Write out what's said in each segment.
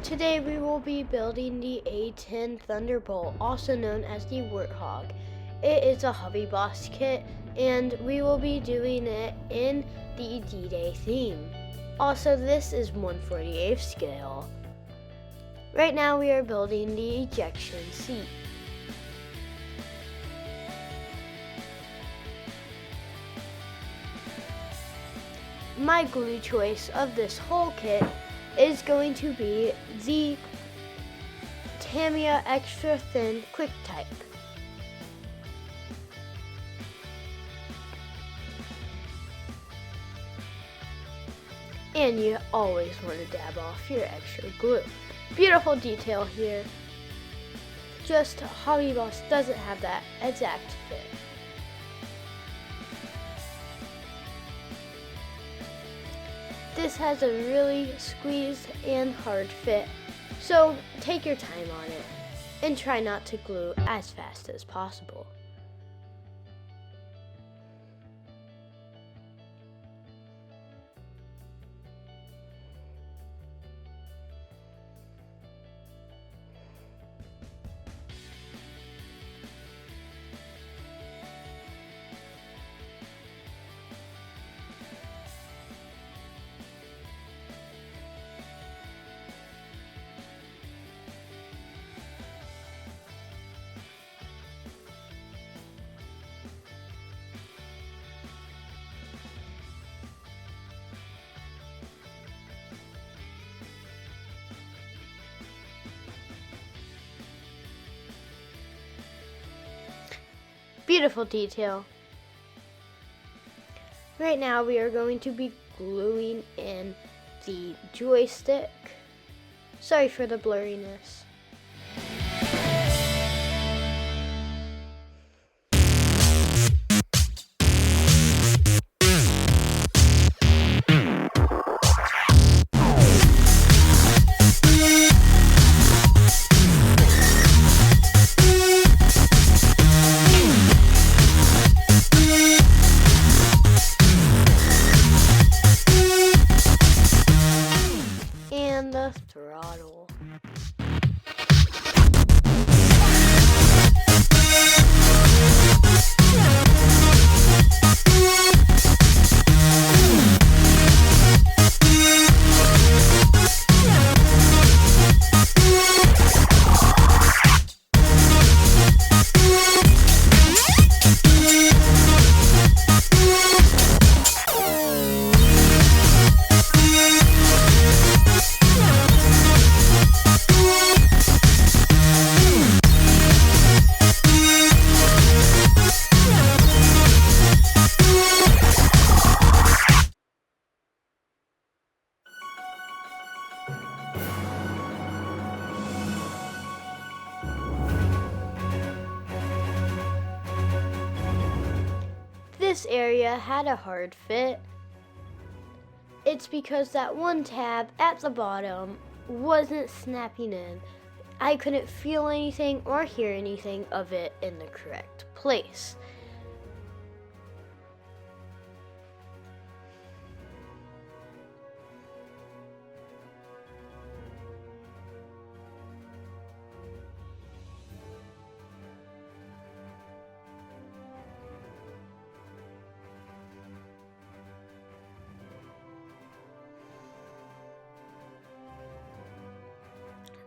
Today we will be building the A10 Thunderbolt, also known as the Warthog. It is a Hobby Boss kit, and we will be doing it in the D-Day theme. Also, this is 1/48 scale. Right now we are building the ejection seat. My glue choice of this whole kit is going to be the Tamiya Extra Thin Quick Type. And you always want to dab off your extra glue. Beautiful detail here. Just Hobby Boss doesn't have that exact fit. This has a really squeezed and hard fit, so take your time on it and try not to glue as fast as possible. Beautiful detail. Right now we are going to be gluing in the joystick. Sorry for the blurriness. The throttle. This area had a hard fit. It's because that one tab at the bottom wasn't snapping in. I couldn't feel anything or hear anything of it in the correct place.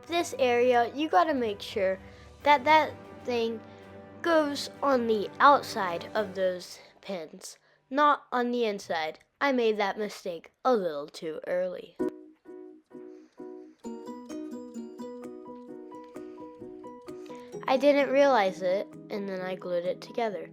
This area, you gotta make sure that that thing goes on the outside of those pins, not on the inside. I made that mistake a little too early. I didn't realize it, and then I glued it together.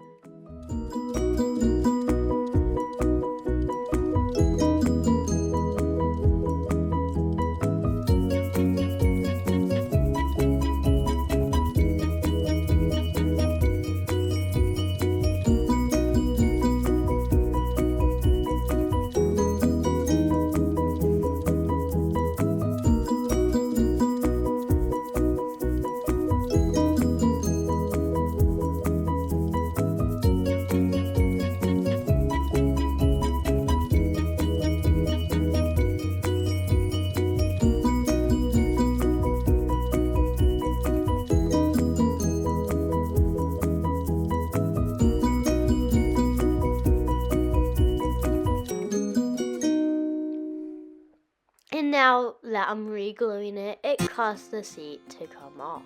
now that I'm re-gluing it, it caused the seat to come off.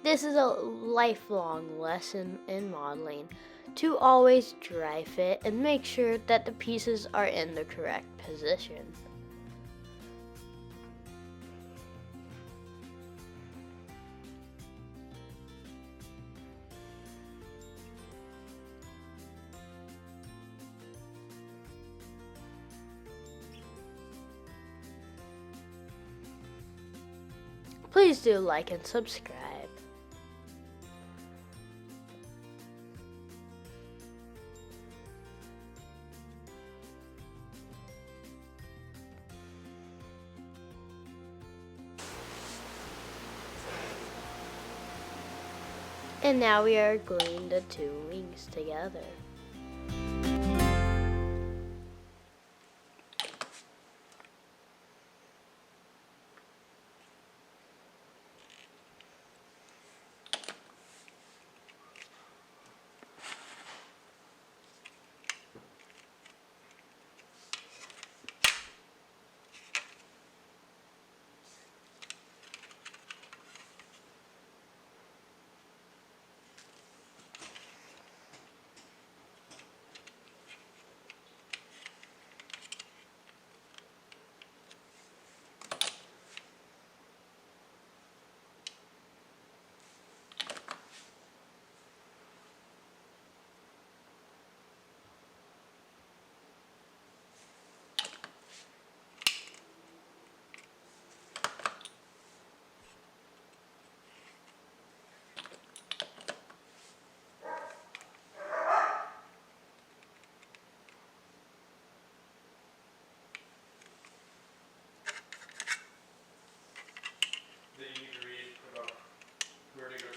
This is a lifelong lesson in modeling to always dry fit and make sure that the pieces are in the correct position. Please do like and subscribe. And now we are gluing the two wings together.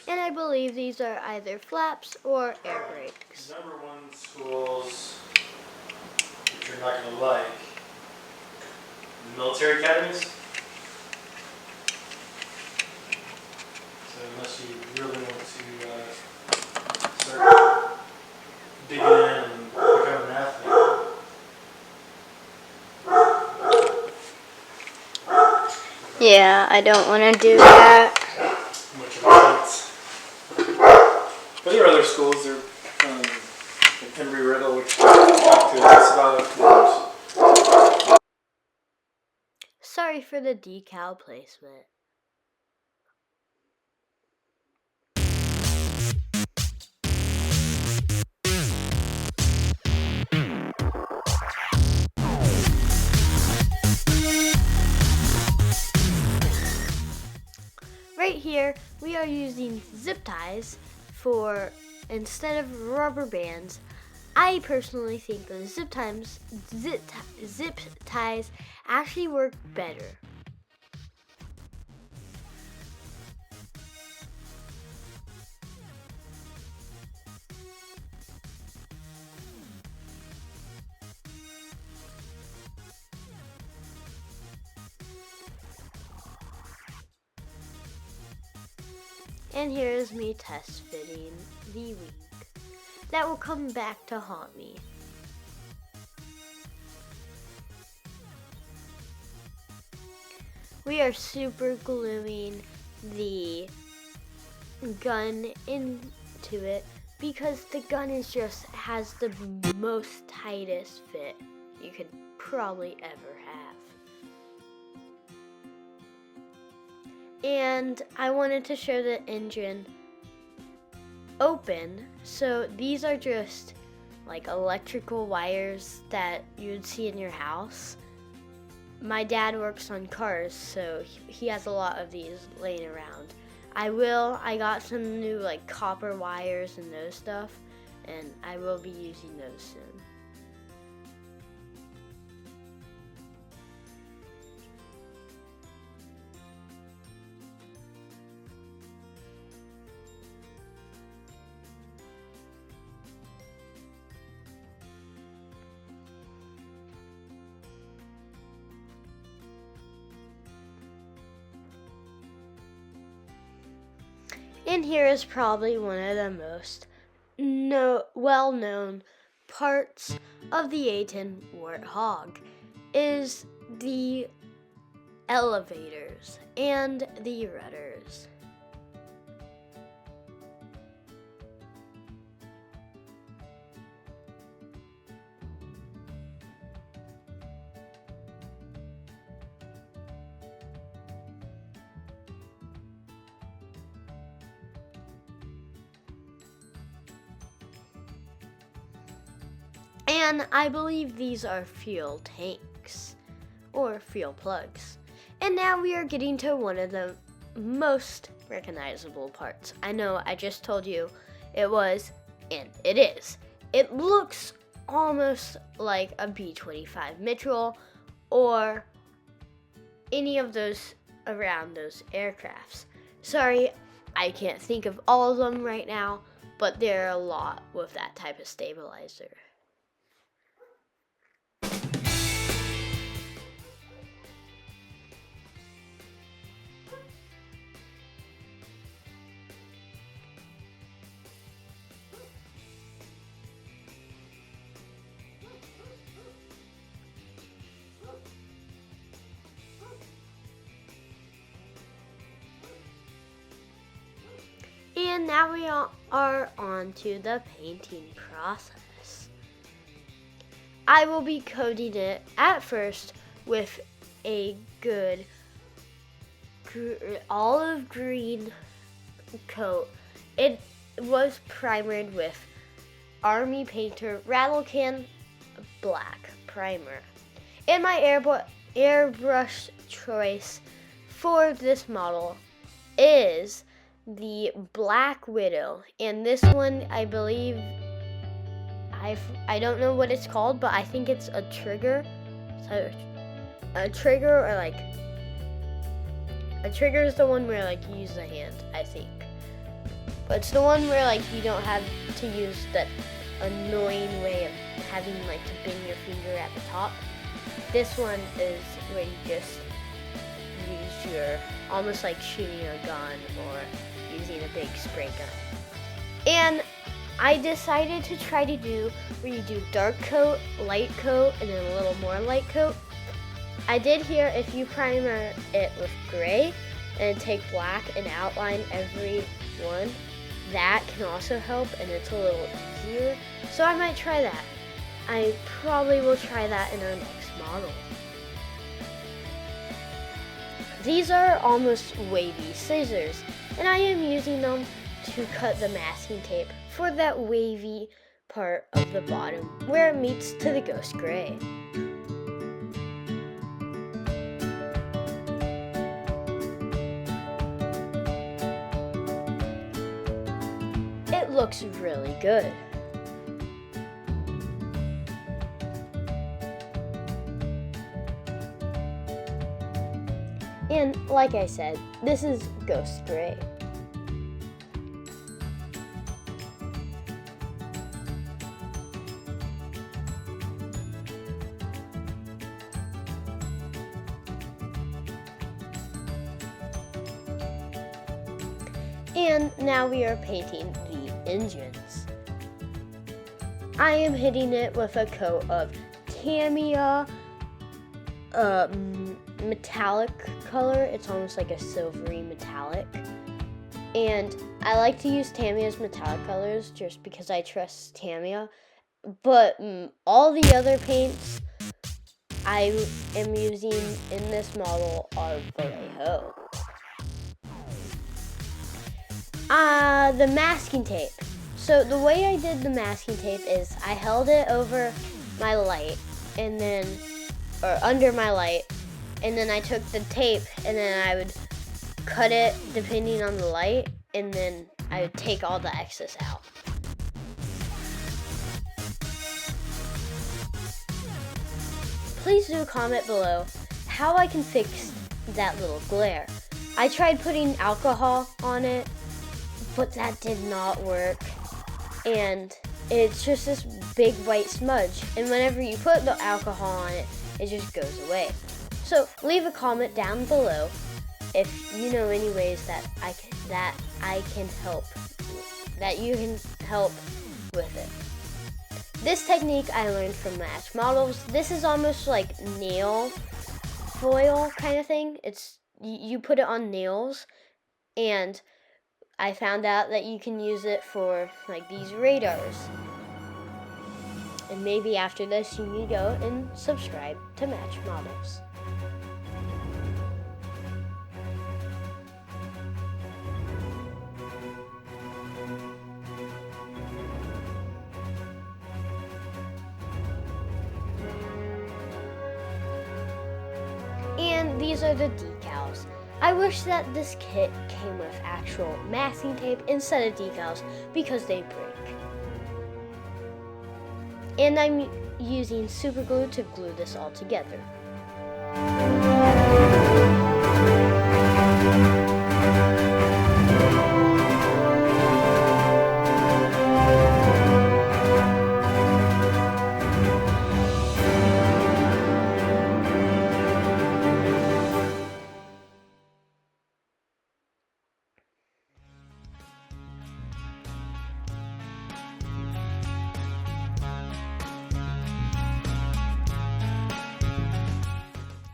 And I believe these are either flaps or air brakes. Number one schools, which you're not going to like, the military academies. So unless you really want to start digging in and become an athlete. Yeah, I don't want to do that. Much of it. But there are other schools, there like Embry-Riddle, which I talked to us about. Sorry for the decal placement. Right here, we are using zip ties for instead of rubber bands. I personally think the zip ties actually work better. And here is me test fitting the wing. That will come back to haunt me. We are super gluing the gun into it because the gun has the most tightest fit you could probably ever have. And I wanted to show the engine open, so these are just like electrical wires that you would see in your house. My dad works on cars, so he has a lot of these laying around. I got some new like copper wires and those stuff, and I will be using those soon. And here is probably one of the most well-known parts of the A10 Warthog is the elevators and the rudders. And I believe these are fuel tanks or fuel plugs. And now we are getting to one of the most recognizable parts. I know I just told you it was, and it is. It looks almost like a B-25 Mitchell or any of those around those aircrafts. Sorry, I can't think of all of them right now, but there are a lot with that type of stabilizer. And now we are on to the painting process. I will be coating it at first with a good olive green coat. It was primered with Army Painter Rattle Can Black Primer. And my airbrush choice for this model is the Black Widow, and this one I believe I don't know what it's called, but I think it's a trigger. So a trigger, or like a trigger is the one where like you use the hand, I think. But it's the one where like you don't have to use that annoying way of having like to bend your finger at the top. This one is where you just use your, almost like shooting a gun or using a big spray gun. And I decided to try to do where you do dark coat, light coat, and then a little more light coat. I did hear if you primer it with gray and take black and outline every one, that can also help, and it's a little easier. So I might try that. I probably will try that in our next model. These are almost wavy scissors, and I am using them to cut the masking tape for that wavy part of the bottom where it meets to the ghost gray. It looks really good. And like I said, this is ghost gray. And now we are painting the engines. I am hitting it with a coat of Tamiya metallic color. It's almost like a silvery metallic. And I like to use Tamiya's metallic colors just because I trust Tamiya. But all the other paints I am using in this model are Vallejo. The masking tape. So the way I did the masking tape is I held it over my light and then, or under my light, and then I took the tape and then I would cut it depending on the light, and then I would take all the excess out. Please do comment below how I can fix that little glare. I tried putting alcohol on it, but that did not work, and it's just this big white smudge, and whenever you put the alcohol on it, it just goes away. So leave a comment down below if you know any ways that you can help with it. This technique I learned from Match Models. This is almost like nail foil kind of thing. You put it on nails, and I found out that you can use it for like these radars. And maybe after this you need to go and subscribe to Match Models. And these are the decals. I wish that this kit came with actual masking tape instead of decals because they break. And I'm using super glue to glue this all together.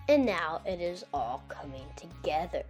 And now it is all coming together.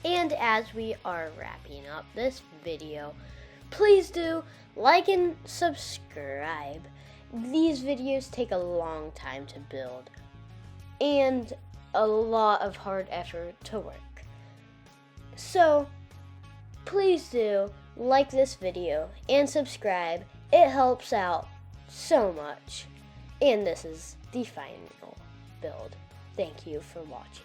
And as we are wrapping up this video, please do like and subscribe. These videos take a long time to build and a lot of hard effort to work. So please do like this video and subscribe. It helps out so much. And this is the final build. Thank you for watching.